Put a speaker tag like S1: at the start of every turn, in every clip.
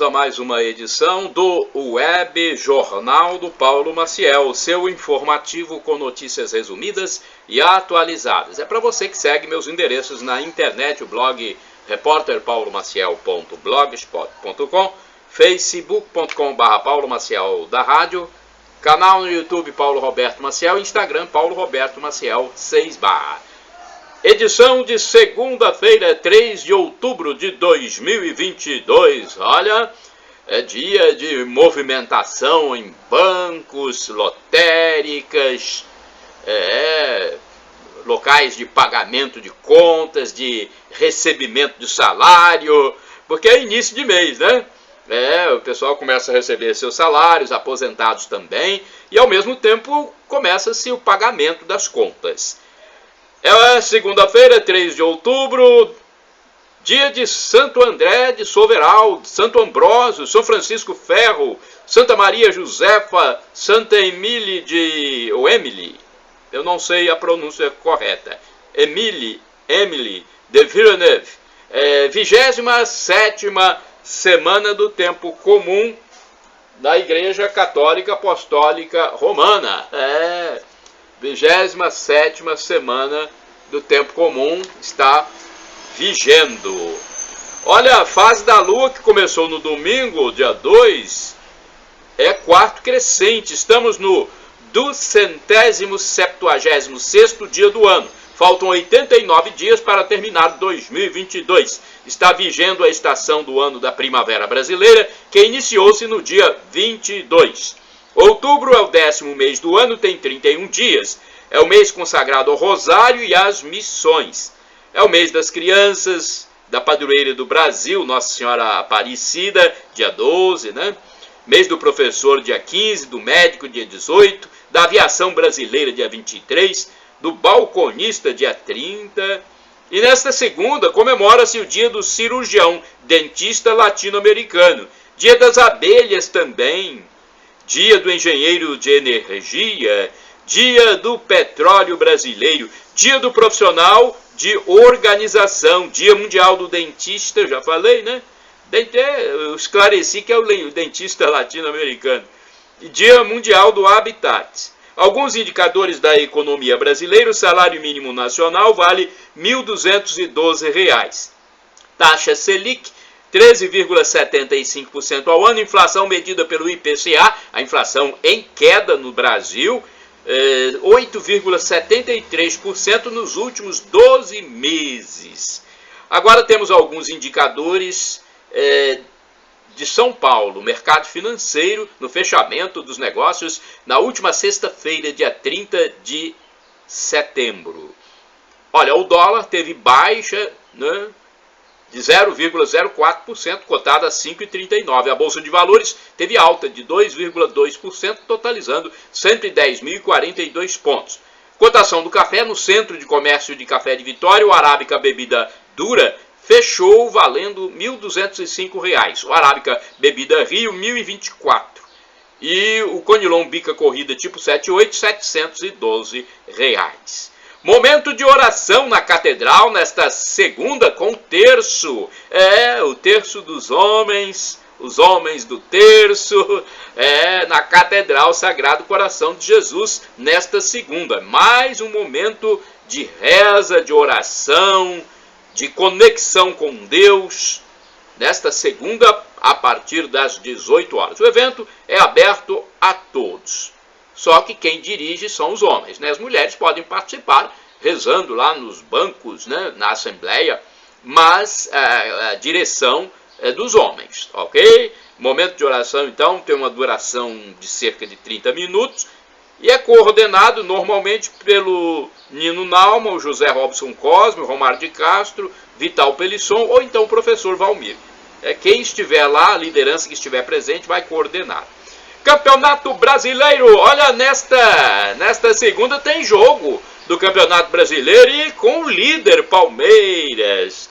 S1: A mais uma edição do Web Jornal do Paulo Maciel, seu informativo com notícias resumidas e atualizadas. É para você que segue meus endereços na internet, o blog repórterpaulomaciel.blogspot.com, facebook.com/Paulo Maciel da rádio, canal no YouTube Paulo Roberto Maciel, Instagram Paulo Roberto Maciel 6 barra. Edição de segunda-feira, 3 de outubro de 2022. Olha, é dia de movimentação em bancos, lotéricas, locais de pagamento de contas, de recebimento de salário, porque é início de mês, né? O pessoal começa a receber seus salários, aposentados também, e ao mesmo tempo começa-se o pagamento das contas. É segunda-feira, 3 de outubro, dia de Santo André de Soveral, Santo Ambrósio, São Francisco Ferro, Santa Maria Josefa, Santa Emília ou Emily, eu não sei a pronúncia correta, Emily de Villeneuve, 27ª semana do tempo comum da Igreja Católica Apostólica Romana. 27ª semana do tempo comum está vigendo. Olha, a fase da Lua que começou no domingo, dia 2, é quarto crescente. Estamos no 276º dia do ano. Faltam 89 dias para terminar 2022. Está vigendo a estação do ano da primavera brasileira, que iniciou-se no dia 22. Outubro é o 10º mês do ano, tem 31 dias. É o mês consagrado ao Rosário e às missões. É o mês das crianças, da padroeira do Brasil, Nossa Senhora Aparecida, dia 12, né? Mês do professor, dia 15, do médico, dia 18, da aviação brasileira, dia 23, do balconista, dia 30. E nesta segunda comemora-se o dia do cirurgião, dentista latino-americano. Dia das abelhas também. Dia do engenheiro de energia, dia do petróleo brasileiro, dia do profissional de organização, dia mundial do dentista, já falei, né? Eu esclareci que é o dentista latino-americano. E dia mundial do habitat. Alguns indicadores da economia brasileira: o salário mínimo nacional vale R$ 1.212. Taxa Selic 13,75% ao ano, inflação medida pelo IPCA, a inflação em queda no Brasil, 8,73% nos últimos 12 meses. Agora temos alguns indicadores de São Paulo, mercado financeiro, no fechamento dos negócios na última sexta-feira, dia 30 de setembro. Olha, o dólar teve baixa, né, de 0,04%, cotada a 5,39. A Bolsa de Valores teve alta de 2,2%, totalizando 110.042 pontos. Cotação do café no Centro de Comércio de Café de Vitória, o Arábica Bebida Dura fechou valendo R$ 1.205. O Arábica Bebida Rio, R$ 1.024. E o Conilon Bica Corrida tipo 78, R$ 712. Momento de oração na catedral nesta segunda com o terço. O terço dos homens, os homens do terço, na Catedral Sagrado Coração de Jesus nesta segunda. Mais um momento de reza, de oração, de conexão com Deus, nesta segunda a partir das 18 horas. O evento é aberto a todos. Só que quem dirige são os homens, né? As mulheres podem participar rezando lá nos bancos, né, na Assembleia, mas a direção é dos homens, ok? Momento de oração, então, tem uma duração de cerca de 30 minutos e é coordenado normalmente pelo Nino Naumann, o José Robson Cosme, o Romário de Castro, Vital Pelisson ou então o professor Valmir. Quem estiver lá, a liderança que estiver presente, vai coordenar. Campeonato Brasileiro, olha, nesta segunda tem jogo do Campeonato Brasileiro e com o líder Palmeiras.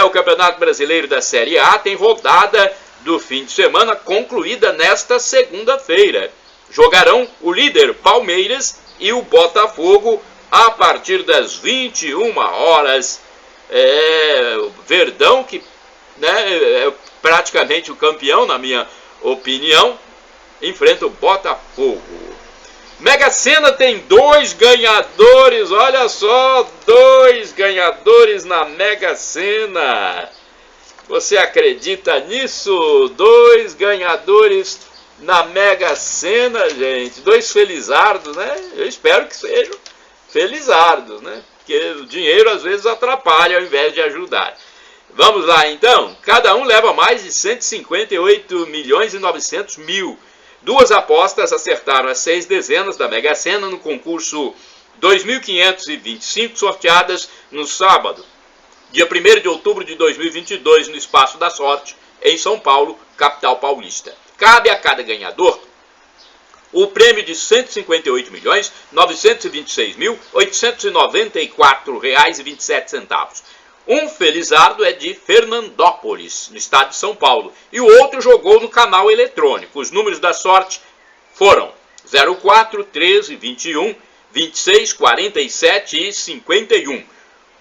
S1: O Campeonato Brasileiro da Série A tem rodada do fim de semana concluída nesta segunda-feira. Jogarão o líder Palmeiras e o Botafogo a partir das 21 horas. Verdão que né, é praticamente o campeão, na minha opinião, enfrenta o Botafogo. Mega Sena tem 2 ganhadores, olha só, 2 ganhadores na Mega Sena. Você acredita nisso? 2 ganhadores na Mega Sena, gente. 2 felizardos, né? Eu espero que sejam felizardos, né? Porque o dinheiro às vezes atrapalha ao invés de ajudar. Vamos lá então. Cada um leva mais de 158.900.000. 2 apostas acertaram as 6 dezenas da Mega Sena no concurso 2.525, sorteadas no sábado, dia 1º de outubro de 2022, no Espaço da Sorte, em São Paulo, capital paulista. Cabe a cada ganhador o prêmio de R$ 158.926.894,27. Um felizardo é de Fernandópolis, no estado de São Paulo, e o outro jogou no canal eletrônico. Os números da sorte foram 04, 13, 21, 26, 47 e 51.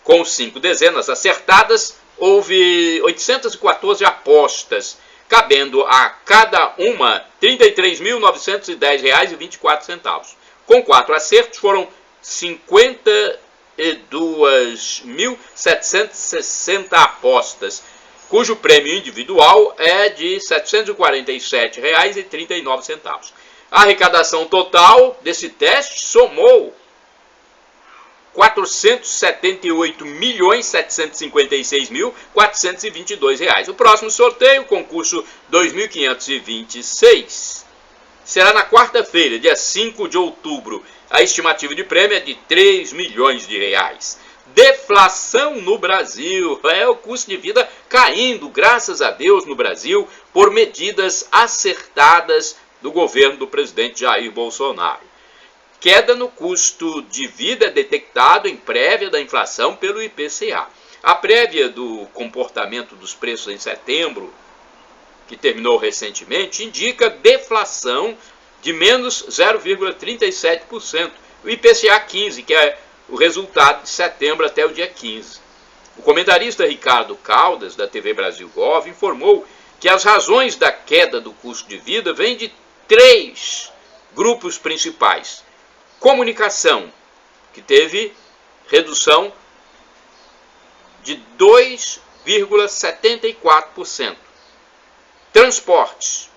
S1: Com 5 dezenas acertadas, houve 814 apostas, cabendo a cada uma R$ 33.910,24. Com 4 acertos, foram 52.760 apostas, cujo prêmio individual é de R$ 747,39. A arrecadação total desse teste somou R$ 478.756.422. O próximo sorteio, concurso 2526, será na quarta-feira, dia 5 de outubro. A estimativa de prêmio é de R$ 3 milhões. Deflação no Brasil. O custo de vida caindo, graças a Deus, no Brasil, por medidas acertadas do governo do presidente Jair Bolsonaro. Queda no custo de vida é detectado em prévia da inflação pelo IPCA. A prévia do comportamento dos preços em setembro, que terminou recentemente, indica deflação de menos 0,37%. O IPCA 15, que é o resultado de setembro até o dia 15. O comentarista Ricardo Caldas, da TV Brasil Gov, informou que as razões da queda do custo de vida vêm de 3 grupos principais. Comunicação, que teve redução de 2,74%. Transportes,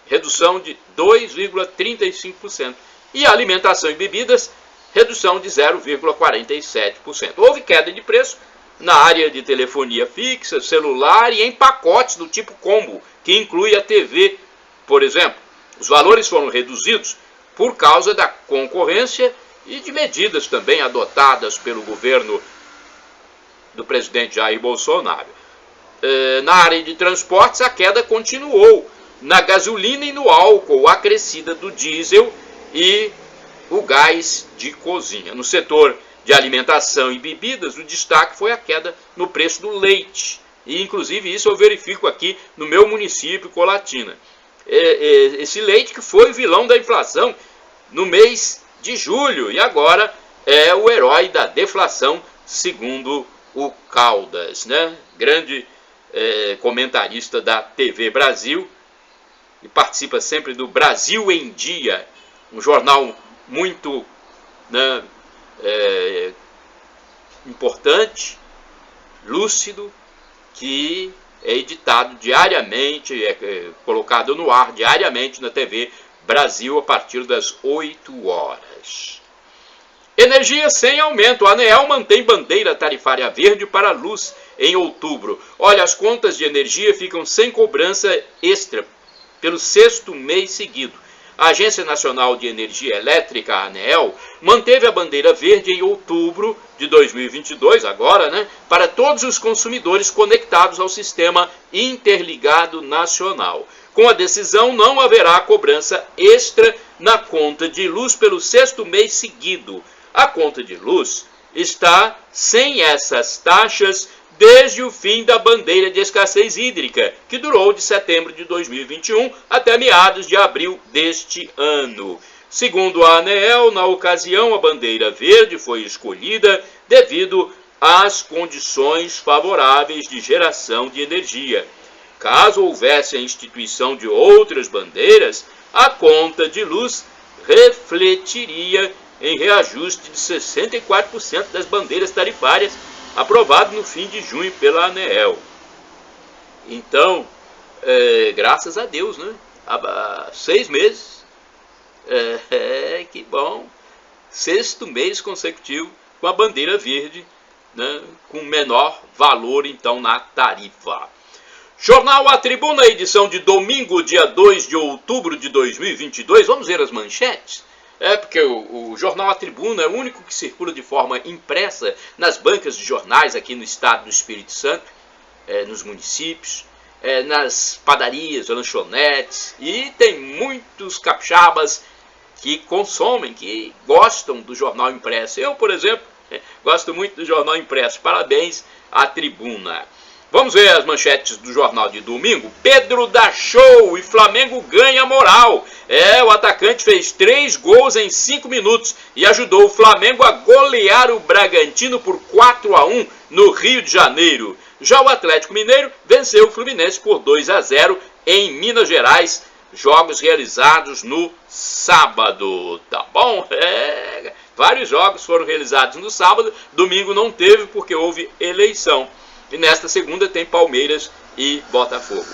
S1: redução de 2,35%. E alimentação e bebidas, redução de 0,47%. Houve queda de preço na área de telefonia fixa, celular e em pacotes do tipo combo, que inclui a TV, por exemplo. Os valores foram reduzidos por causa da concorrência e de medidas também adotadas pelo governo do presidente Jair Bolsonaro. Na área de transportes, a queda continuou na gasolina e no álcool, a crescida do diesel e o gás de cozinha. No setor de alimentação e bebidas, o destaque foi a queda no preço do leite. E, inclusive, isso eu verifico aqui no meu município, Colatina. Esse leite que foi o vilão da inflação no mês de julho e agora é o herói da deflação, segundo o Caldas, né? Grande comentarista da TV Brasil, e participa sempre do Brasil em Dia, um jornal muito, né, importante, lúcido, que é editado diariamente, colocado no ar diariamente na TV Brasil a partir das 8 horas. Energia sem aumento. A ANEEL mantém bandeira tarifária verde para a luz em outubro. Olha, as contas de energia ficam sem cobrança extra pelo 6º mês seguido. A Agência Nacional de Energia Elétrica, a ANEEL, manteve a bandeira verde em outubro de 2022, agora, né, para todos os consumidores conectados ao Sistema Interligado Nacional. Com a decisão, não haverá cobrança extra na conta de luz pelo 6º mês seguido. A conta de luz está sem essas taxas desde o fim da bandeira de escassez hídrica, que durou de setembro de 2021 até meados de abril deste ano. Segundo a ANEEL, na ocasião, a bandeira verde foi escolhida devido as condições favoráveis de geração de energia. Caso houvesse a instituição de outras bandeiras, a conta de luz refletiria em reajuste de 64% das bandeiras tarifárias aprovado no fim de junho pela ANEEL. Então, graças a Deus, né? Há 6 meses, que bom, 6º mês consecutivo com a bandeira verde, né? Com menor valor então na tarifa. Jornal A Tribuna, edição de domingo, dia 2 de outubro de 2022. Vamos ver as manchetes? Porque o Jornal A Tribuna é o único que circula de forma impressa nas bancas de jornais aqui no estado do Espírito Santo, nos municípios, nas padarias, lanchonetes, e tem muitos capixabas que consomem, que gostam do jornal impresso. Eu, por exemplo, gosto muito do jornal impresso. Parabéns à Tribuna. Vamos ver as manchetes do jornal de domingo. Pedro dá show e Flamengo ganha moral. O atacante fez 3 gols em 5 minutos e ajudou o Flamengo a golear o Bragantino por 4-1 no Rio de Janeiro. Já o Atlético Mineiro venceu o Fluminense por 2-0 em Minas Gerais. Jogos realizados no sábado. Tá bom? Vários jogos foram realizados no sábado. Domingo não teve porque houve eleição. E nesta segunda tem Palmeiras e Botafogo.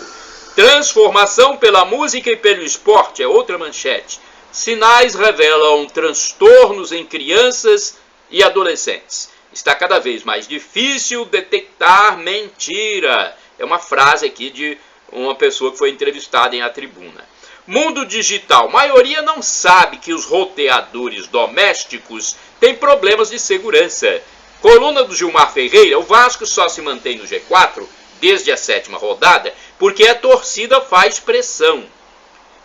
S1: Transformação pela música e pelo esporte é outra manchete. Sinais revelam transtornos em crianças e adolescentes. Está cada vez mais difícil detectar mentira. É uma frase aqui de uma pessoa que foi entrevistada em A Tribuna. Mundo digital. Maioria não sabe que os roteadores domésticos têm problemas de segurança. Coluna do Gilmar Ferreira, o Vasco só se mantém no G4 desde a 7ª rodada porque a torcida faz pressão.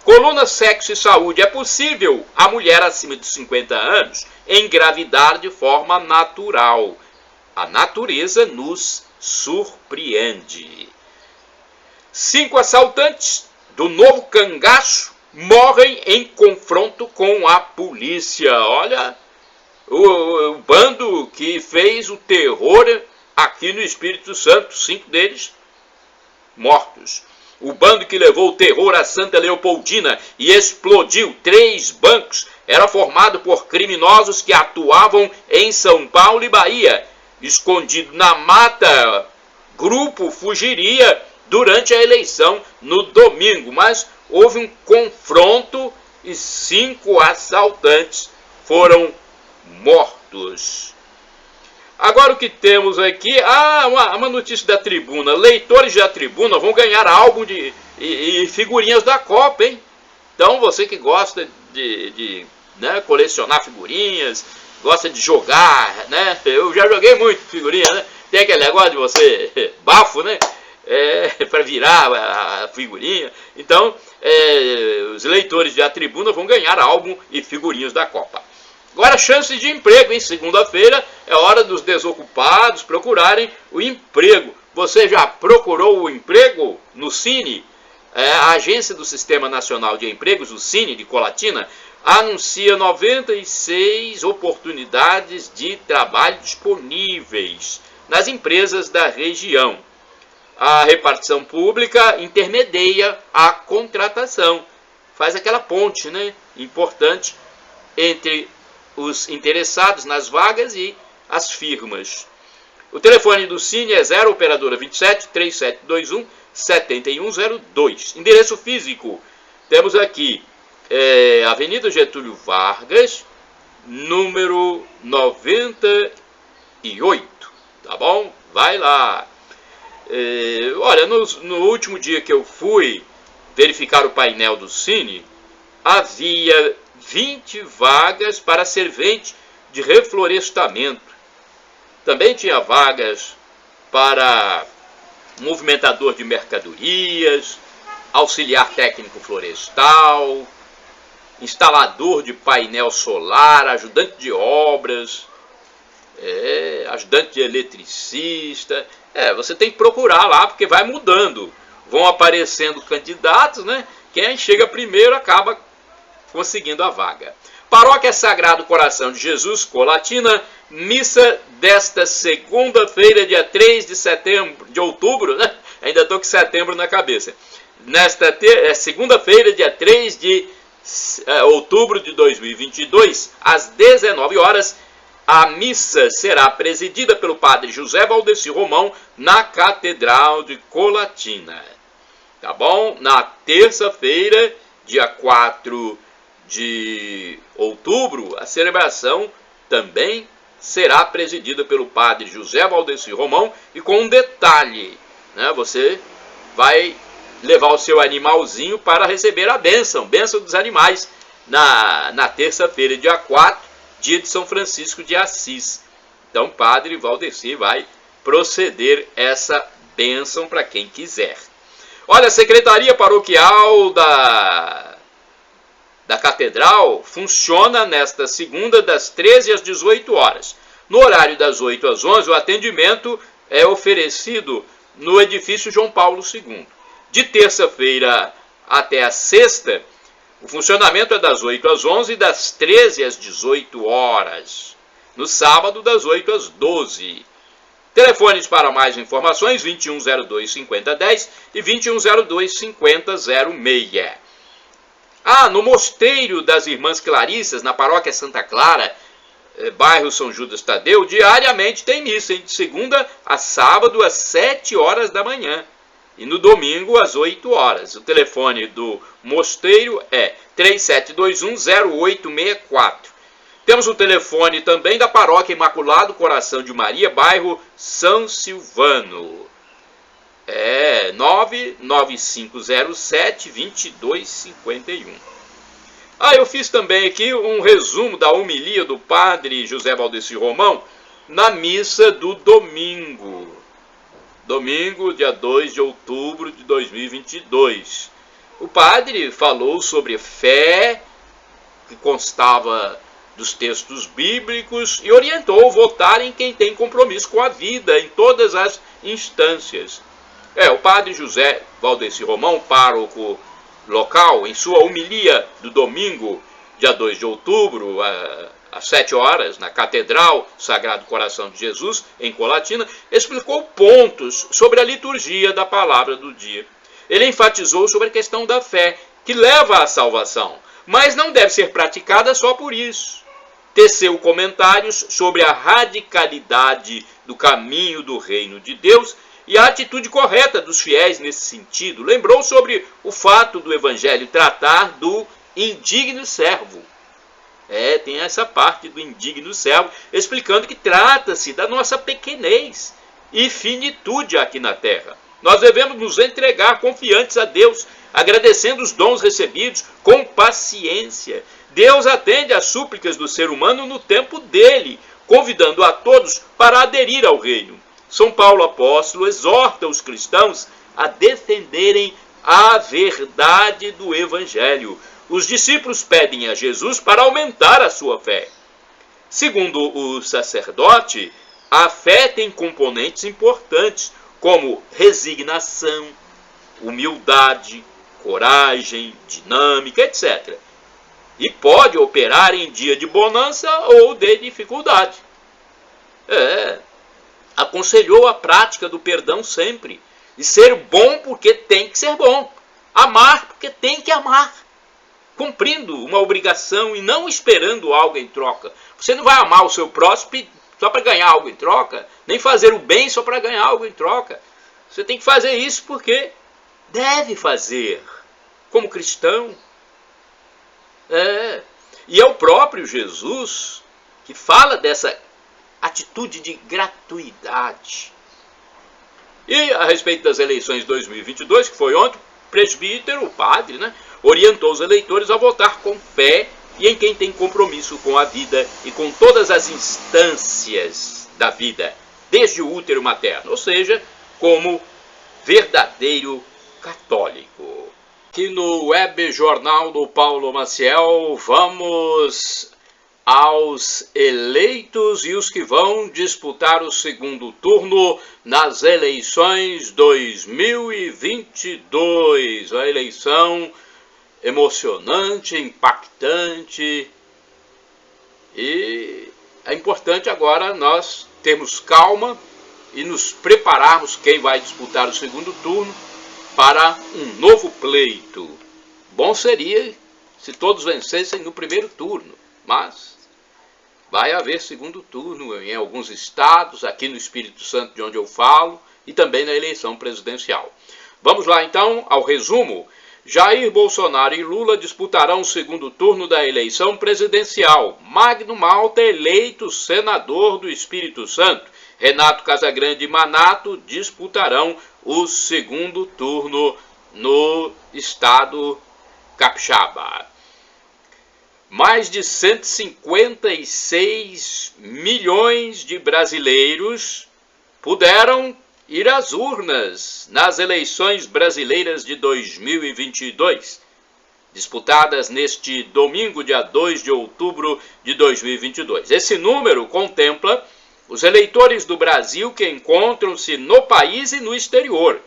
S1: Coluna Sexo e Saúde, é possível a mulher acima de 50 anos engravidar de forma natural. A natureza nos surpreende. 5 assaltantes do Novo Cangaço morrem em confronto com a polícia. Olha, o bando que fez o terror aqui no Espírito Santo, 5 deles mortos. O bando que levou o terror a Santa Leopoldina e explodiu 3 bancos era formado por criminosos que atuavam em São Paulo e Bahia. Escondido na mata, grupo fugiria durante a eleição no domingo, mas houve um confronto e 5 assaltantes foram mortos. Agora o que temos aqui, uma notícia da Tribuna. Leitores da Tribuna vão ganhar álbum e figurinhas da Copa, hein? Então você que gosta de colecionar figurinhas, gosta de jogar, né? Eu já joguei muito figurinha, né? Tem aquele negócio de você bafo, né? Para virar a figurinha. Então, os leitores da Tribuna vão ganhar álbum e figurinhas da Copa. Agora, chances de emprego, hein? Segunda-feira é hora dos desocupados procurarem o emprego. Você já procurou o emprego no Cine? A Agência do Sistema Nacional de Empregos, o Cine de Colatina, anuncia 96 oportunidades de trabalho disponíveis nas empresas da região. A repartição pública intermedia a contratação, faz aquela ponte, né, importante entre os interessados nas vagas e as firmas. O telefone do Cine é 0 operadora 27 3721 7102. Endereço físico, temos aqui Avenida Getúlio Vargas, número 98, tá bom? Vai lá. Olha, no último dia que eu fui verificar o painel do Cine, havia 20 vagas para servente de reflorestamento. Também tinha vagas para movimentador de mercadorias, auxiliar técnico florestal, instalador de painel solar, ajudante de obras, ajudante de eletricista. Você tem que procurar lá, porque vai mudando. Vão aparecendo candidatos, né? Quem chega primeiro acaba conseguindo a vaga. Paróquia Sagrado Coração de Jesus, Colatina, missa desta segunda-feira, dia 3 de outubro, né? Ainda estou com setembro na cabeça. Nesta segunda-feira, dia 3 de outubro de 2022, às 19 horas, a missa será presidida pelo padre José Valdeci Romão na Catedral de Colatina. Tá bom? Na terça-feira, dia 4 de outubro, a celebração também será presidida pelo padre José Valdeci Romão, e com um detalhe, né? Você vai levar o seu animalzinho para receber a bênção dos animais, na terça-feira, dia 4, dia de São Francisco de Assis. Então, o padre Valdeci vai proceder essa bênção para quem quiser. Olha, a Secretaria Paroquial da Catedral funciona nesta segunda, das 13 às 18 horas. No horário das 8 às 11, o atendimento é oferecido no edifício João Paulo II. De terça-feira até a sexta, o funcionamento é das 8 às 11 e das 13 às 18 horas. No sábado, das 8 às 12. Telefones para mais informações, 2102-5010 e 2102-5006. No Mosteiro das Irmãs Clarissas, na Paróquia Santa Clara, bairro São Judas Tadeu, diariamente tem missa, de segunda a sábado, às 7 horas da manhã. E no domingo, às 8 horas. O telefone do mosteiro é 3721-0864. Temos o telefone também da Paróquia Imaculado Coração de Maria, bairro São Silvano. 99507-2251. Eu fiz também aqui um resumo da homilia do padre José Valdeci Romão na missa do domingo. Domingo, dia 2 de outubro de 2022. O padre falou sobre fé, que constava dos textos bíblicos, e orientou votar em quem tem compromisso com a vida, em todas as instâncias. O padre José Valdeci Romão, pároco local, em sua homilia do domingo, dia 2 de outubro, às 7 horas, na Catedral Sagrado Coração de Jesus, em Colatina, explicou pontos sobre a liturgia da palavra do dia. Ele enfatizou sobre a questão da fé, que leva à salvação, mas não deve ser praticada só por isso. Teceu comentários sobre a radicalidade do caminho do reino de Deus e a atitude correta dos fiéis nesse sentido. Lembrou sobre o fato do Evangelho tratar do indigno servo. Tem essa parte do indigno servo, explicando que trata-se da nossa pequenez e finitude aqui na terra. Nós devemos nos entregar confiantes a Deus, agradecendo os dons recebidos com paciência. Deus atende às súplicas do ser humano no tempo dele, convidando a todos para aderir ao reino. São Paulo apóstolo exorta os cristãos a defenderem a verdade do Evangelho. Os discípulos pedem a Jesus para aumentar a sua fé. Segundo o sacerdote, a fé tem componentes importantes, como resignação, humildade, coragem, dinâmica, etc. E pode operar em dia de bonança ou de dificuldade. Aconselhou a prática do perdão sempre. E ser bom porque tem que ser bom. Amar porque tem que amar. Cumprindo uma obrigação e não esperando algo em troca. Você não vai amar o seu próximo só para ganhar algo em troca, nem fazer o bem só para ganhar algo em troca. Você tem que fazer isso porque deve fazer, como cristão. E é o próprio Jesus que fala dessa atitude de gratuidade. E a respeito das eleições de 2022, que foi ontem, o presbítero, o padre, orientou os eleitores a votar com fé e em quem tem compromisso com a vida e com todas as instâncias da vida, desde o útero materno, ou seja, como verdadeiro católico. Aqui no Web Jornal do Paulo Maciel, vamos aos eleitos e os que vão disputar o segundo turno nas eleições 2022. A eleição emocionante, impactante e é importante agora nós termos calma e nos prepararmos, quem vai disputar o segundo turno, para um novo pleito. Bom seria se todos vencessem no primeiro turno, mas vai haver segundo turno em alguns estados, aqui no Espírito Santo, de onde eu falo, e também na eleição presidencial. Vamos lá então ao resumo. Jair Bolsonaro e Lula disputarão o segundo turno da eleição presidencial. Magno Malta eleito senador do Espírito Santo. Renato Casagrande e Manato disputarão o segundo turno no estado capixaba. Mais de 156 milhões de brasileiros puderam ir às urnas nas eleições brasileiras de 2022, disputadas neste domingo, dia 2 de outubro de 2022. Esse número contempla os eleitores do Brasil que encontram-se no país e no exterior.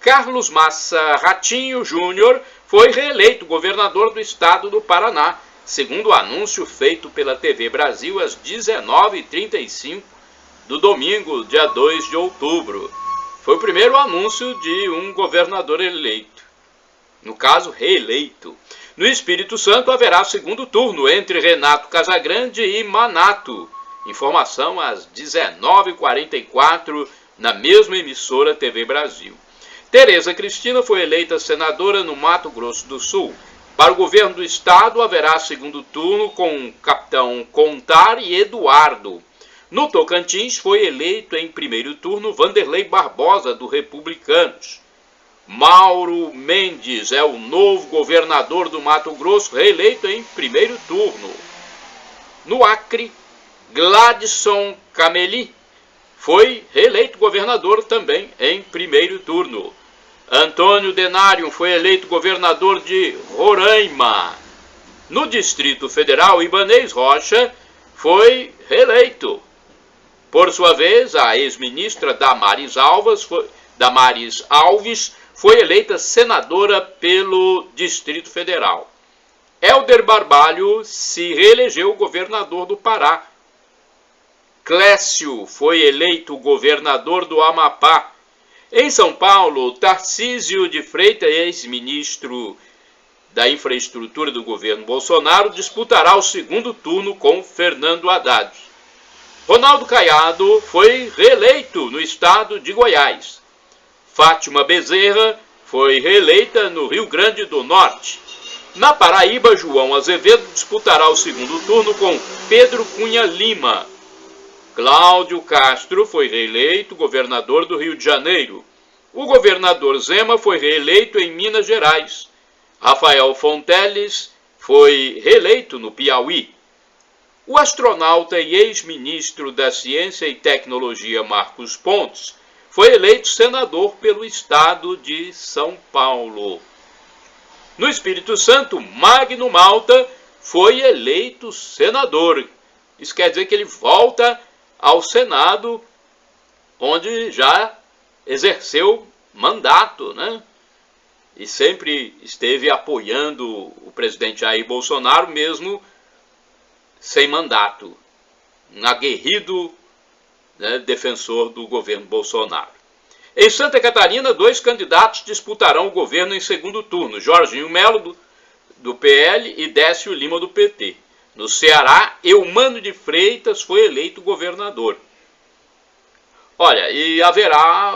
S1: Carlos Massa Ratinho Júnior foi reeleito governador do estado do Paraná, segundo o anúncio feito pela TV Brasil às 19h35 do domingo, dia 2 de outubro. Foi o primeiro anúncio de um governador eleito, no caso, reeleito. No Espírito Santo haverá segundo turno entre Renato Casagrande e Manato. Informação às 19h44 na mesma emissora TV Brasil. Tereza Cristina foi eleita senadora no Mato Grosso do Sul. Para o governo do estado haverá segundo turno com Capitão Contar e Eduardo. No Tocantins foi eleito em primeiro turno Vanderlei Barbosa, do Republicanos. Mauro Mendes é o novo governador do Mato Grosso, reeleito em primeiro turno. No Acre, Gladson Cameli foi reeleito governador também em primeiro turno. Antônio Denário foi eleito governador de Roraima. No Distrito Federal, Ibanez Rocha foi reeleito. Por sua vez, a ex-ministra Damares Alves foi eleita senadora pelo Distrito Federal. Helder Barbalho se reelegeu governador do Pará. Clécio foi eleito governador do Amapá. Em São Paulo, Tarcísio de Freitas, ex-ministro da Infraestrutura do governo Bolsonaro, disputará o segundo turno com Fernando Haddad. Ronaldo Caiado foi reeleito no estado de Goiás. Fátima Bezerra foi reeleita no Rio Grande do Norte. Na Paraíba, João Azevedo disputará o segundo turno com Pedro Cunha Lima. Cláudio Castro foi reeleito governador do Rio de Janeiro. O governador Zema foi reeleito em Minas Gerais. Rafael Fonteles foi reeleito no Piauí. O astronauta e ex-ministro da Ciência e Tecnologia Marcos Pontes foi eleito senador pelo estado de São Paulo. No Espírito Santo, Magno Malta foi eleito senador. Isso quer dizer que ele volta ao Senado, onde já exerceu mandato, né? E sempre esteve apoiando o presidente Jair Bolsonaro, mesmo sem mandato, um aguerrido, né, defensor do governo Bolsonaro. Em Santa Catarina, 2 candidatos disputarão o governo em segundo turno, Jorginho Melo, do PL, e Décio Lima, do PT. No Ceará, Eumano de Freitas foi eleito governador. Olha, e haverá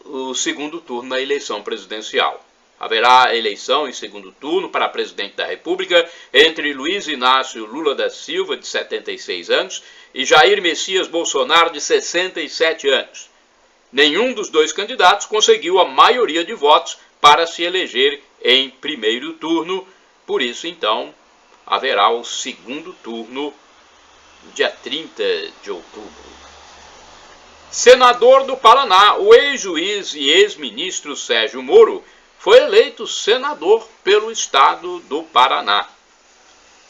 S1: o segundo turno na eleição presidencial. Haverá eleição em segundo turno para presidente da República entre Luiz Inácio Lula da Silva, de 76 anos, e Jair Messias Bolsonaro, de 67 anos. Nenhum dos 2 candidatos conseguiu a maioria de votos para se eleger em primeiro turno. Por isso, então, haverá o segundo turno no dia 30 de outubro. Senador do Paraná, o ex-juiz e ex-ministro Sérgio Moro foi eleito senador pelo estado do Paraná.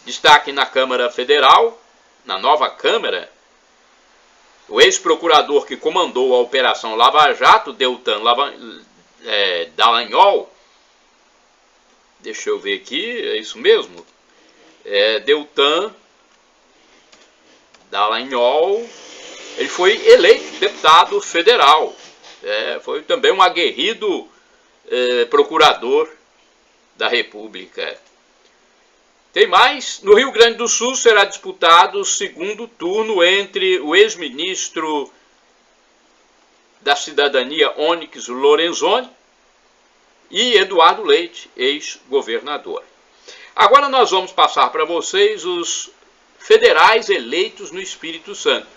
S1: Destaque na Câmara Federal, na nova Câmara, o ex-procurador que comandou a Operação Lava Jato, Deltan Dallagnol, deixa eu ver aqui, é isso mesmo? Deltan Dallagnol, ele foi eleito deputado federal. Foi também um aguerrido procurador da República. Tem mais. No Rio Grande do Sul será disputado o segundo turno entre o ex-ministro da Cidadania, Onyx Lorenzoni, e Eduardo Leite, ex-governador. Agora nós vamos passar para vocês os federais eleitos no Espírito Santo.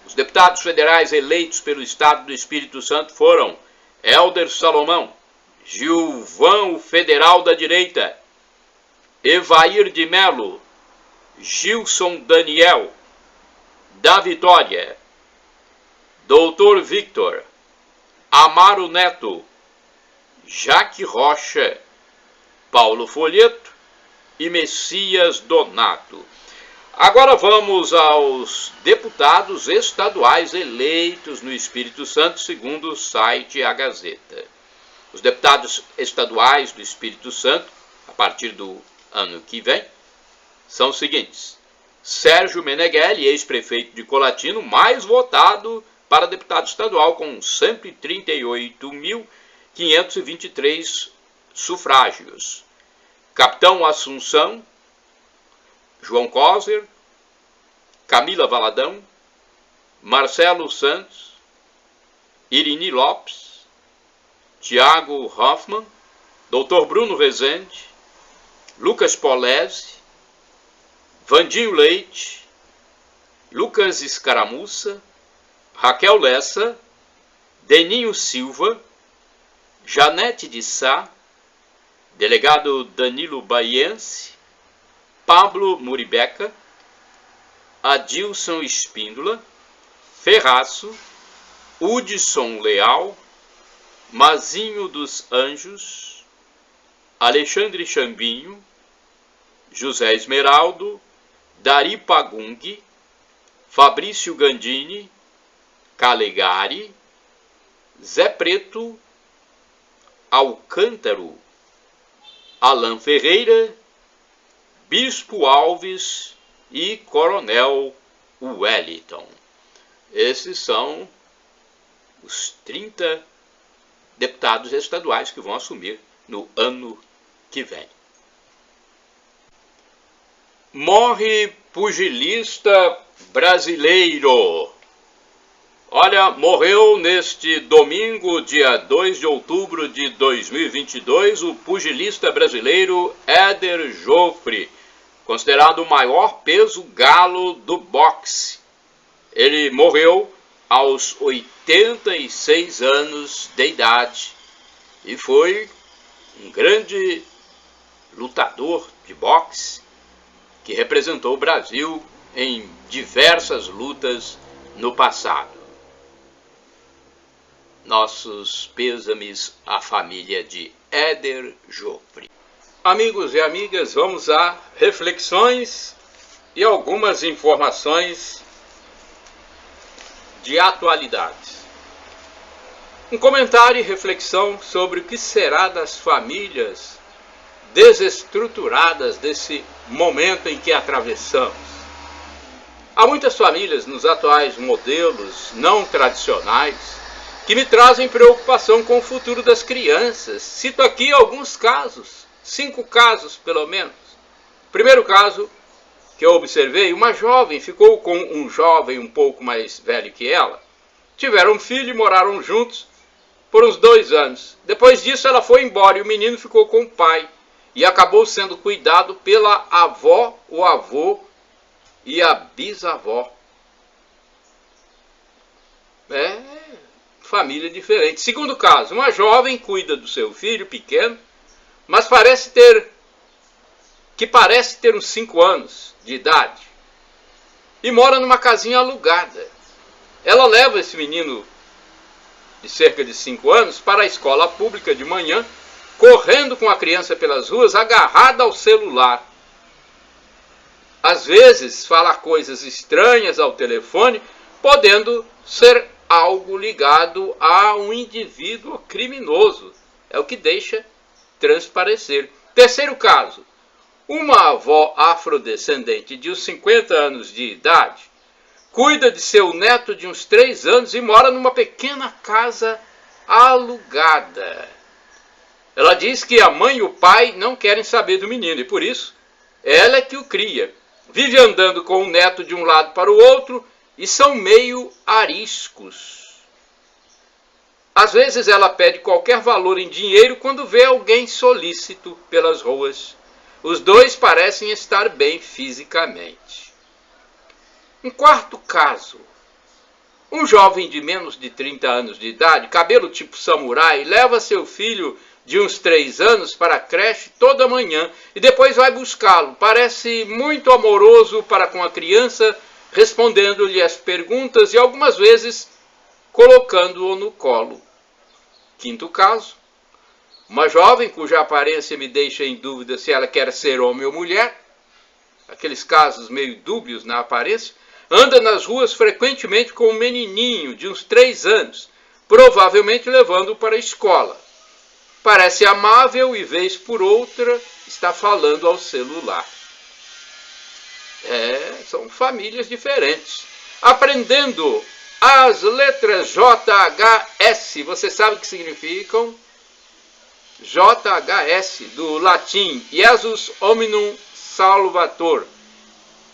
S1: Os deputados federais eleitos pelo Estado do Espírito Santo foram Helder Salomão, Gilvão Federal da Direita, Evair de Melo, Gilson Daniel, da Vitória, Doutor Victor, Amaro Neto, Jaque Rocha, Paulo Folheto e Messias Donato. Agora vamos aos deputados estaduais eleitos no Espírito Santo, segundo o site A Gazeta. Os deputados estaduais do Espírito Santo, a partir do ano que vem, são os seguintes: Sérgio Meneghelli, ex-prefeito de Colatina, mais votado para deputado estadual, com 138.523 sufrágios. Capitão Assunção, João Coser, Camila Valadão, Marcelo Santos, Irini Lopes, Tiago Hoffmann, Dr. Bruno Rezende, Lucas Polese, Vandinho Leite, Lucas Escaramuça, Raquel Lessa, Deninho Silva, Janete de Sá, delegado Danilo Baiense, Pablo Muribeca, Adilson Espíndola, Ferraço, Hudson Leal, Mazinho dos Anjos, Alexandre Chambinho, José Esmeraldo, Dari Pagung, Fabrício Gandini, Calegari, Zé Preto, Alcântaro, Alain Ferreira, Bispo Alves e Coronel Wellington. Esses são os 30 deputados estaduais que vão assumir no ano que vem. Morre pugilista brasileiro. Olha, morreu neste domingo, dia 2 de outubro de 2022, o pugilista brasileiro Éder Joffre, considerado o maior peso galo do boxe. Ele morreu aos 86 anos de idade e foi um grande lutador de boxe que representou o Brasil em diversas lutas no passado. Nossos pêsames à família de Éder Joffre. Amigos e amigas, vamos a reflexões e algumas informações de atualidade. Um comentário e reflexão sobre o que será das famílias desestruturadas desse momento em que atravessamos. Há muitas famílias nos atuais modelos não tradicionais que me trazem preocupação com o futuro das crianças. Cito aqui alguns casos, 5 casos pelo menos. Primeiro caso que eu observei, uma jovem ficou com um jovem um pouco mais velho que ela. Tiveram um filho e moraram juntos por uns 2 anos. Depois disso ela foi embora e o menino ficou com o pai. E acabou sendo cuidado pela avó, o avô e a bisavó. Família diferente. Segundo caso, uma jovem cuida do seu filho pequeno, mas parece ter uns 5 anos de idade e mora numa casinha alugada. Ela leva esse menino de cerca de 5 anos para a escola pública de manhã, correndo com a criança pelas ruas, agarrada ao celular. Às vezes fala coisas estranhas ao telefone, podendo ser algo ligado a um indivíduo criminoso. É o que deixa transparecer. Terceiro caso, uma avó afrodescendente de uns 50 anos de idade cuida de seu neto de uns 3 anos e mora numa pequena casa alugada. Ela diz que a mãe e o pai não querem saber do menino e por isso ela é que o cria. Vive andando com o neto de um lado para o outro e são meio ariscos. Às vezes ela pede qualquer valor em dinheiro quando vê alguém solícito pelas ruas. Os dois parecem estar bem fisicamente. Um quarto caso. Um jovem de menos de 30 anos de idade, cabelo tipo samurai, leva seu filho de uns 3 anos para a creche toda manhã e depois vai buscá-lo. Parece muito amoroso para com a criança, respondendo-lhe as perguntas e algumas vezes colocando-o no colo. Quinto caso. Uma jovem cuja aparência me deixa em dúvida se ela quer ser homem ou mulher, aqueles casos meio dúbios na aparência, anda nas ruas frequentemente com um menininho de uns 3 anos, provavelmente levando-o para a escola. Parece amável e, vez por outra, está falando ao celular. São famílias diferentes. Aprendendo as letras JHS. Você sabe o que significam? JHS, do latim Jesus Hominum Salvator.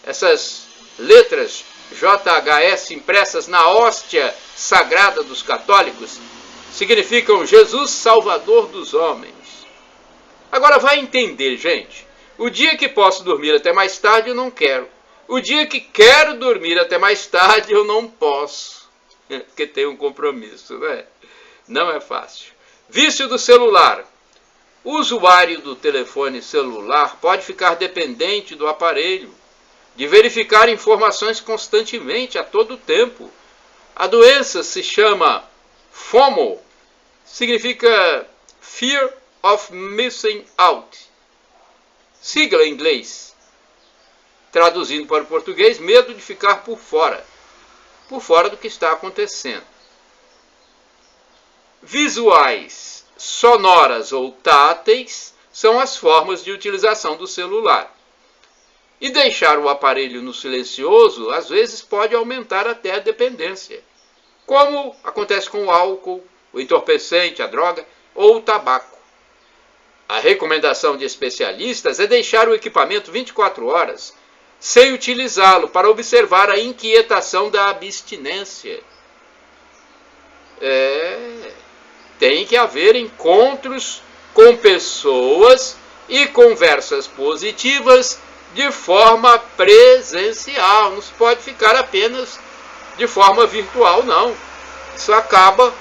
S1: Essas letras JHS impressas na hóstia sagrada dos católicos significam Jesus Salvador dos homens. Agora vai entender, gente. O dia que posso dormir até mais tarde eu não quero. O dia que quero dormir até mais tarde eu não posso. Porque tem um compromisso, né? Não é fácil. Vício do celular. O usuário do telefone celular pode ficar dependente do aparelho, de verificar informações constantemente, a todo tempo. A doença se chama FOMO, significa Fear of Missing Out. Sigla em inglês. Traduzindo para o português, medo de ficar por fora do que está acontecendo. Visuais, sonoras ou táteis são as formas de utilização do celular. E deixar o aparelho no silencioso, às vezes, pode aumentar até a dependência, como acontece com o álcool, o entorpecente, a droga ou o tabaco. A recomendação de especialistas é deixar o equipamento 24 horas sem utilizá-lo para observar a inquietação da abstinência. Tem que haver encontros com pessoas e conversas positivas de forma presencial. Não se pode ficar apenas de forma virtual, não. Isso acaba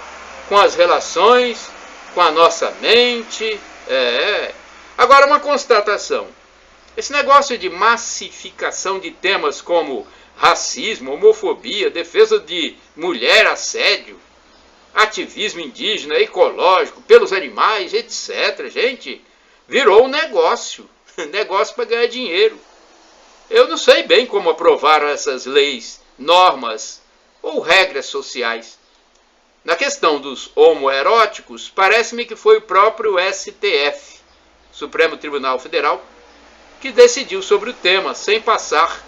S1: com as relações, com a nossa mente. Agora, uma constatação. Esse negócio de massificação de temas como racismo, homofobia, defesa de mulher, assédio, ativismo indígena, ecológico, pelos animais, etc. Gente, virou um negócio. Negócio para ganhar dinheiro. Eu não sei bem como aprovaram essas leis, normas ou regras sociais. Na questão dos homoeróticos, parece-me que foi o próprio STF, Supremo Tribunal Federal, que decidiu sobre o tema, sem passar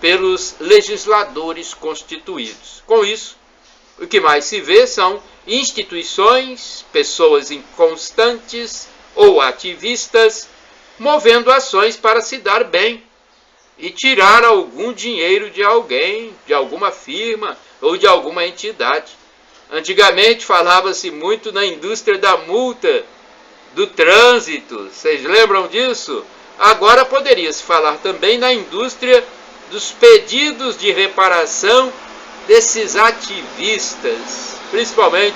S1: pelos legisladores constituídos. Com isso, o que mais se vê são instituições, pessoas inconstantes ou ativistas, movendo ações para se dar bem e tirar algum dinheiro de alguém, de alguma firma ou de alguma entidade. Antigamente falava-se muito na indústria da multa, do trânsito, vocês lembram disso? Agora poderia-se falar também na indústria dos pedidos de reparação desses ativistas, principalmente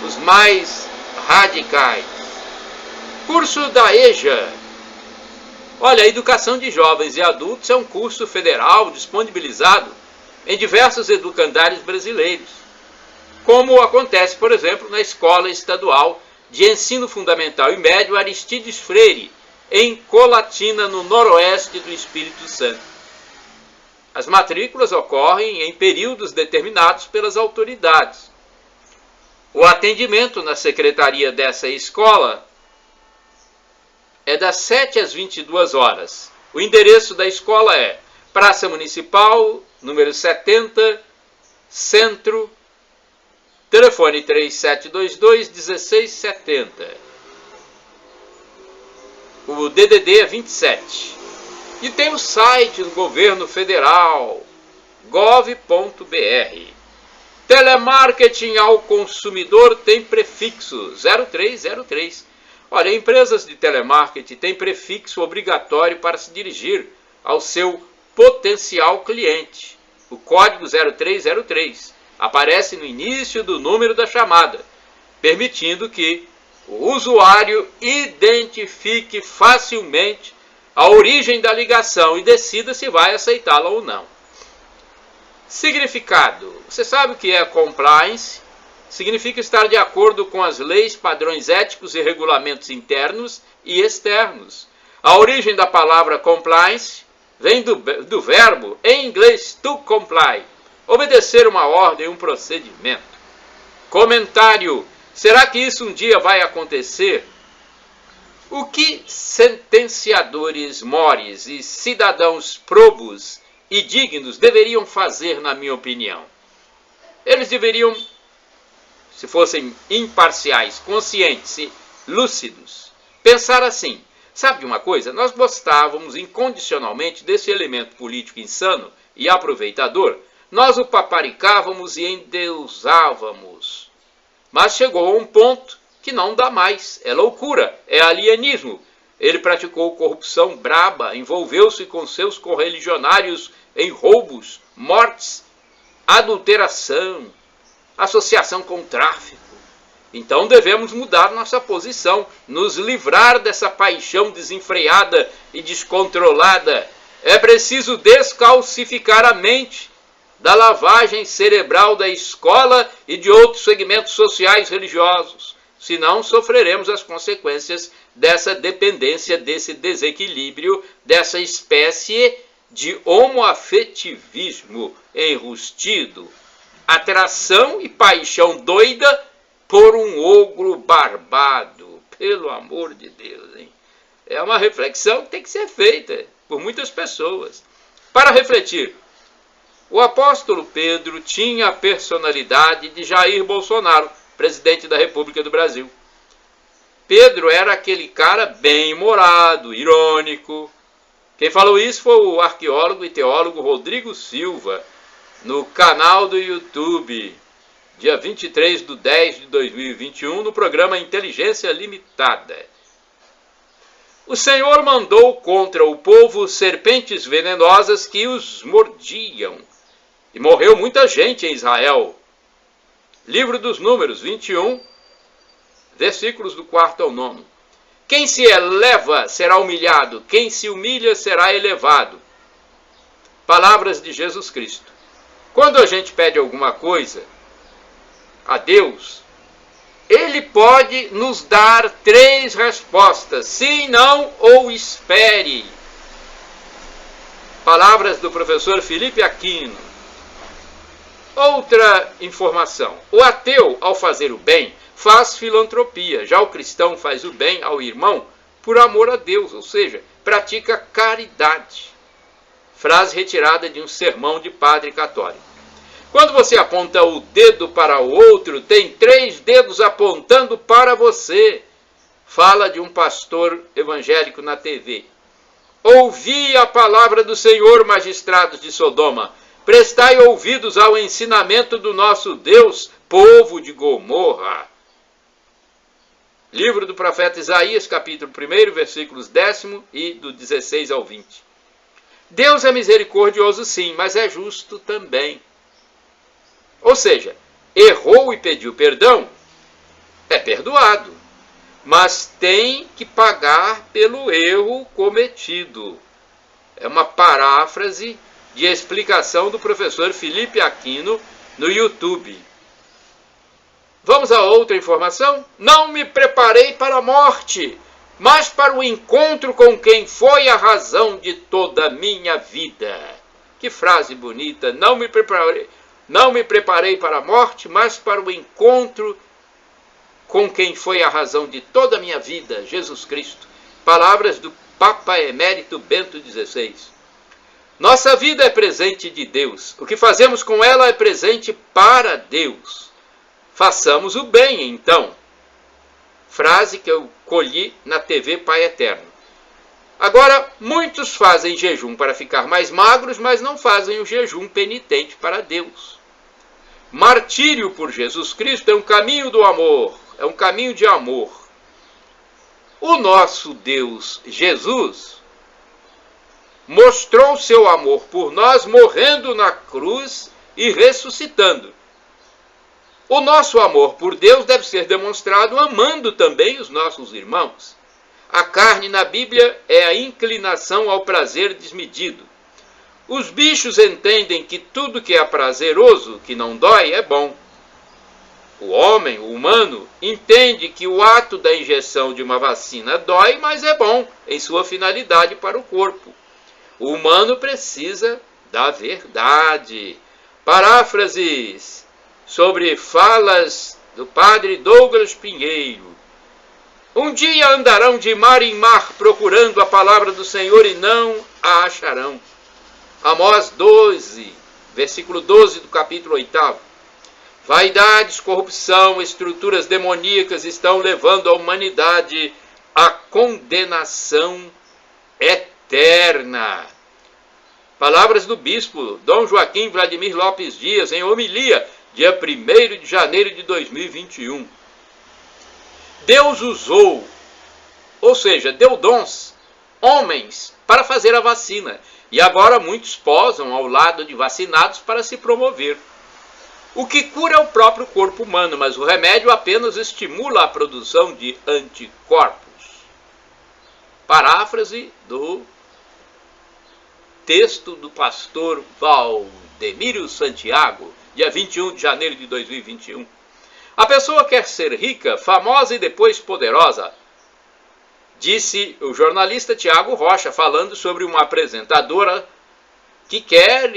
S1: os mais radicais. Curso da EJA. Olha, a educação de jovens e adultos é um curso federal disponibilizado em diversos educandários brasileiros, como acontece, por exemplo, na Escola Estadual de Ensino Fundamental e Médio Aristides Freire, em Colatina, no noroeste do Espírito Santo. As matrículas ocorrem em períodos determinados pelas autoridades. O atendimento na secretaria dessa escola é das 7 às 22 horas. O endereço da escola é Praça Municipal, número 70, Centro, telefone 3722-1670. O DDD é 27. E tem o site do governo federal, gov.br. Telemarketing ao consumidor tem prefixo 0303. Olha, empresas de telemarketing têm prefixo obrigatório para se dirigir ao seu potencial cliente. O código 0303 aparece no início do número da chamada, permitindo que o usuário identifique facilmente a origem da ligação e decida se vai aceitá-la ou não. Significado. Você sabe o que é compliance? Significa estar de acordo com as leis, padrões éticos e regulamentos internos e externos. A origem da palavra compliance vem do verbo, em inglês, to comply, obedecer uma ordem, um procedimento. Comentário. Será que isso um dia vai acontecer? O que sentenciadores mores e cidadãos probos e dignos deveriam fazer, na minha opinião? Eles deveriam, se fossem imparciais, conscientes e lúcidos, pensar assim: sabe de uma coisa? Nós gostávamos incondicionalmente desse elemento político insano e aproveitador. Nós o paparicávamos e endeusávamos. Mas chegou a um ponto que não dá mais. É loucura, é alienismo. Ele praticou corrupção braba, envolveu-se com seus correligionários em roubos, mortes, adulteração, associação com tráfico. Então devemos mudar nossa posição, nos livrar dessa paixão desenfreada e descontrolada. É preciso descalcificar a mente da lavagem cerebral da escola e de outros segmentos sociais religiosos. Senão sofreremos as consequências dessa dependência, desse desequilíbrio, dessa espécie de homoafetivismo enrustido, atração e paixão doida por um ogro barbado. Pelo amor de Deus, hein? É uma reflexão que tem que ser feita por muitas pessoas. Para refletir, o apóstolo Pedro tinha a personalidade de Jair Bolsonaro, presidente da República do Brasil. Pedro era aquele cara bem-humorado, irônico. Quem falou isso foi o arqueólogo e teólogo Rodrigo Silva, no canal do YouTube, dia 23/10/2021, no programa Inteligência Limitada. O Senhor mandou contra o povo serpentes venenosas que os mordiam. E morreu muita gente em Israel. Livro dos Números, 21, versículos do 4 ao 9. Quem se eleva será humilhado, quem se humilha será elevado. Palavras de Jesus Cristo. Quando a gente pede alguma coisa a Deus, Ele pode nos dar 3 respostas: sim, não ou espere. Palavras do professor Felipe Aquino. Outra informação: o ateu, ao fazer o bem, faz filantropia. Já o cristão faz o bem ao irmão por amor a Deus, ou seja, pratica caridade. Frase retirada de um sermão de padre católico. Quando você aponta o dedo para o outro, tem 3 dedos apontando para você. Fala de um pastor evangélico na TV. Ouvi a palavra do Senhor, magistrados de Sodoma. Prestai ouvidos ao ensinamento do nosso Deus, povo de Gomorra. Livro do profeta Isaías, capítulo 1, versículos 10 e do 16 ao 20. Deus é misericordioso sim, mas é justo também. Ou seja, errou e pediu perdão, é perdoado, mas tem que pagar pelo erro cometido. É uma paráfrase de explicação do professor Felipe Aquino no YouTube. Vamos a outra informação? Não me preparei para a morte, mas para o encontro com quem foi a razão de toda a minha vida. Que frase bonita! Não me preparei para a morte, mas para o encontro com quem foi a razão de toda a minha vida, Jesus Cristo. Palavras do Papa Emérito Bento XVI. Nossa vida é presente de Deus. O que fazemos com ela é presente para Deus. Façamos o bem, então. Frase que eu colhi na TV Pai Eterno. Agora, muitos fazem jejum para ficar mais magros, mas não fazem o jejum penitente para Deus. Martírio por Jesus Cristo é um caminho do amor, é um caminho de amor. O nosso Deus, Jesus, mostrou seu amor por nós morrendo na cruz e ressuscitando. O nosso amor por Deus deve ser demonstrado amando também os nossos irmãos. A carne na Bíblia é a inclinação ao prazer desmedido. Os bichos entendem que tudo que é prazeroso, que não dói, é bom. O homem, o humano, entende que o ato da injeção de uma vacina dói, mas é bom em sua finalidade para o corpo. O humano precisa da verdade. Paráfrases sobre falas do padre Douglas Pinheiro. Um dia andarão de mar em mar procurando a palavra do Senhor e não a acharão. Amós 12, versículo 12 do capítulo 8. Vaidades, corrupção, estruturas demoníacas estão levando a humanidade à condenação eterna. Palavras do bispo Dom Joaquim Vladimir Lopes Dias em homilia, dia 1º de janeiro de 2021. Deus usou, ou seja, deu dons, homens, para fazer a vacina. E agora muitos posam ao lado de vacinados para se promover. O que cura é o próprio corpo humano, mas o remédio apenas estimula a produção de anticorpos. Paráfrase do texto do pastor Valdemiro Santiago, dia 21 de janeiro de 2021. A pessoa quer ser rica, famosa e depois poderosa, disse o jornalista Tiago Rocha, falando sobre uma apresentadora que quer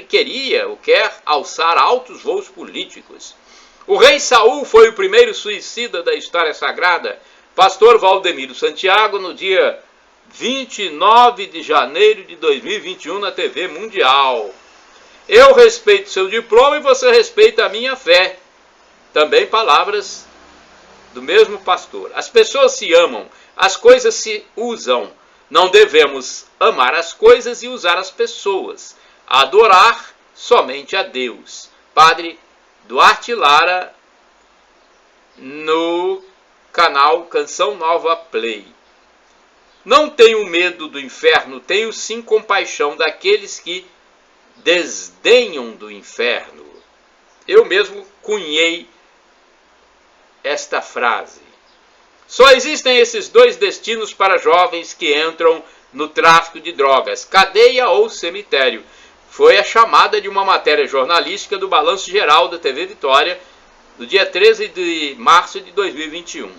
S1: alçar altos voos políticos. O rei Saul foi o primeiro suicida da história sagrada. Pastor Valdemiro Santiago, no dia 29 de janeiro de 2021, na TV Mundial. Eu respeito seu diploma e você respeita a minha fé. Também palavras do mesmo pastor. As pessoas se amam, as coisas se usam. Não devemos amar as coisas e usar as pessoas. Adorar somente a Deus. Padre Duarte Lara, no canal Canção Nova Play. Não tenho medo do inferno, tenho sim compaixão daqueles que desdenham do inferno. Eu mesmo cunhei esta frase. Só existem esses dois destinos para jovens que entram no tráfico de drogas: cadeia ou cemitério. Foi a chamada de uma matéria jornalística do Balanço Geral da TV Vitória, do dia 13 de março de 2021.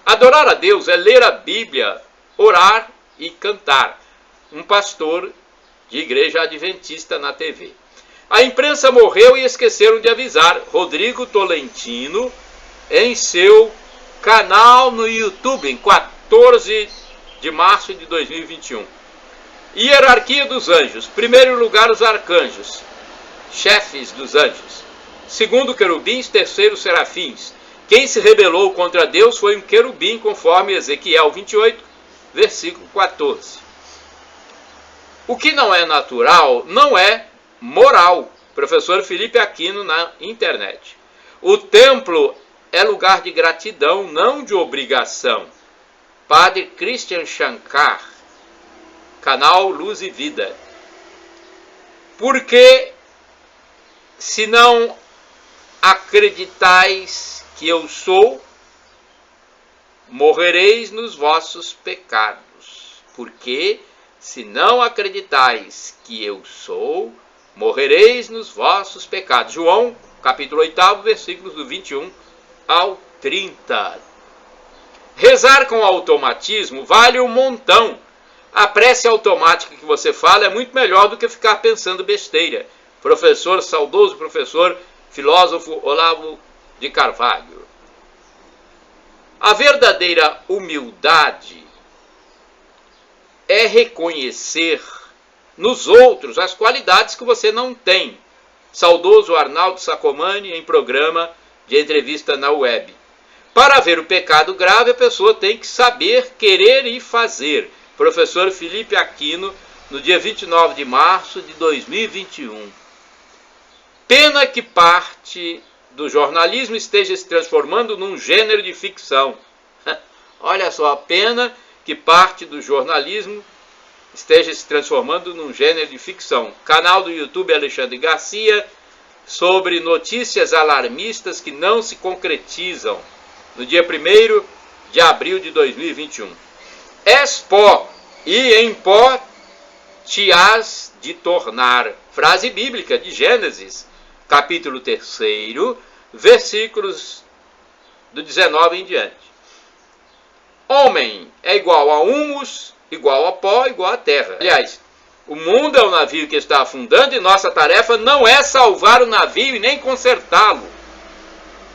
S1: Adorar a Deus é ler a Bíblia, orar e cantar. Um pastor de igreja adventista na TV. A imprensa morreu e esqueceram de avisar. Rodrigo Tolentino, em seu canal no YouTube, em 14 de março de 2021. Hierarquia dos anjos. Primeiro lugar, os arcanjos, chefes dos anjos. Segundo, querubins. Terceiro, serafins. Quem se rebelou contra Deus foi um querubim, conforme Ezequiel 28, versículo 14. O que não é natural não é moral. Professor Felipe Aquino na internet. O templo é lugar de gratidão, não de obrigação. Padre Christian Shankar, canal Luz e Vida. Porque se não acreditais que eu sou, morrereis nos vossos pecados. Porque se não acreditais que eu sou, morrereis nos vossos pecados. João, capítulo 8, versículos do 21 ao 30. Rezar com automatismo vale um montão. A prece automática que você fala é muito melhor do que ficar pensando besteira. Saudoso professor, filósofo Olavo de Carvalho. A verdadeira humildade é reconhecer nos outros as qualidades que você não tem. Saudoso Arnaldo Sacomani, em programa de entrevista na web. Para ver o pecado grave, a pessoa tem que saber, querer e fazer. Professor Felipe Aquino, no dia 29 de março de 2021. Pena que parte do jornalismo esteja se transformando num gênero de ficção. Olha só, a pena que parte do jornalismo esteja se transformando num gênero de ficção. Canal do YouTube Alexandre Garcia, sobre notícias alarmistas que não se concretizam, no dia 1º de abril de 2021. És pó, e em pó te hás de tornar. Frase bíblica de Gênesis, capítulo 3, versículos do 19 em diante. Homem é igual a humus, igual a pó, igual a terra. Aliás, o mundo é o navio que está afundando e nossa tarefa não é salvar o navio e nem consertá-lo.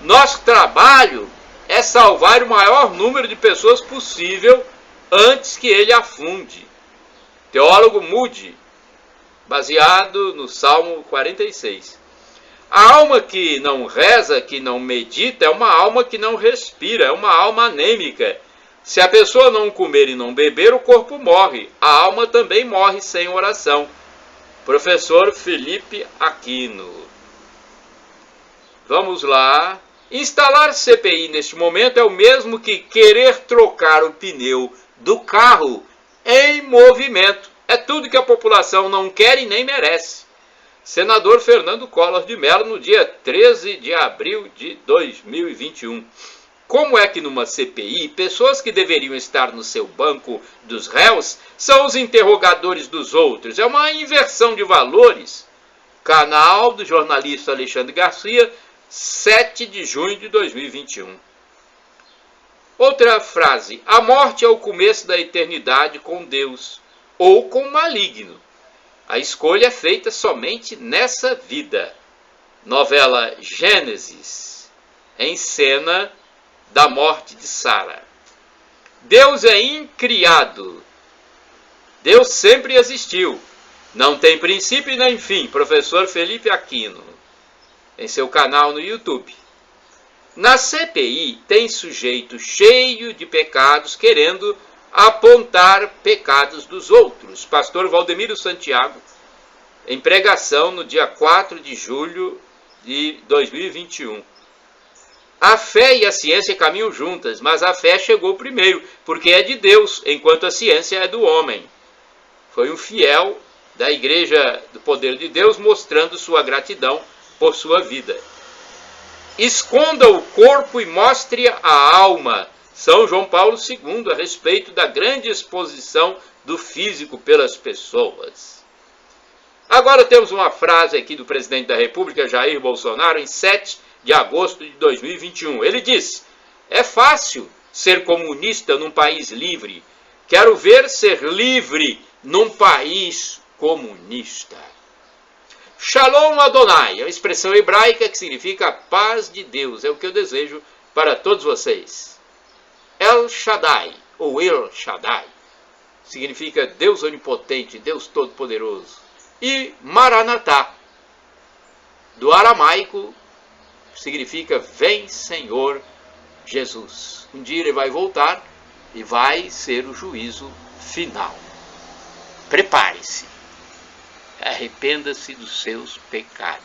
S1: Nosso trabalho é salvar o maior número de pessoas possível antes que ele afunde. Teólogo Moody, baseado no Salmo 46. A alma que não reza, que não medita, é uma alma que não respira, é uma alma anêmica. Se a pessoa não comer e não beber, o corpo morre. A alma também morre sem oração. Professor Felipe Aquino. Vamos lá. Instalar CPI neste momento é o mesmo que querer trocar o pneu do carro em movimento. É tudo que a população não quer e nem merece. Senador Fernando Collor de Mello, no dia 13 de abril de 2021. Como é que numa CPI, pessoas que deveriam estar no seu banco dos réus são os interrogadores dos outros? É uma inversão de valores. Canal do jornalista Alexandre Garcia, 7 de junho de 2021. Outra frase. A morte é o começo da eternidade com Deus ou com o maligno. A escolha é feita somente nessa vida. Novela Gênesis, em cena da morte de Sara. Deus é incriado. Deus sempre existiu. Não tem princípio nem fim. Professor Felipe Aquino, em seu canal no YouTube. Na CPI tem sujeito cheio de pecados querendo apontar pecados dos outros. Pastor Valdemiro Santiago, em pregação no dia 4 de julho de 2021. A fé e a ciência caminham juntas, mas a fé chegou primeiro, porque é de Deus, enquanto a ciência é do homem. Foi um fiel da Igreja do Poder de Deus mostrando sua gratidão por sua vida. Esconda o corpo e mostre a alma. São João Paulo II, a respeito da grande exposição do físico pelas pessoas. Agora temos uma frase aqui do presidente da República, Jair Bolsonaro, em 7 de agosto de 2021. Ele diz: é fácil ser comunista num país livre. Quero ver ser livre num país comunista. Shalom Adonai, é uma expressão hebraica que significa paz de Deus. É o que eu desejo para todos vocês. El Shaddai, ou El Shaddai, significa Deus onipotente, Deus todo-poderoso. E Maranatá, do aramaico, significa vem Senhor Jesus. Um dia ele vai voltar e vai ser o juízo final. Prepare-se. Arrependa-se dos seus pecados.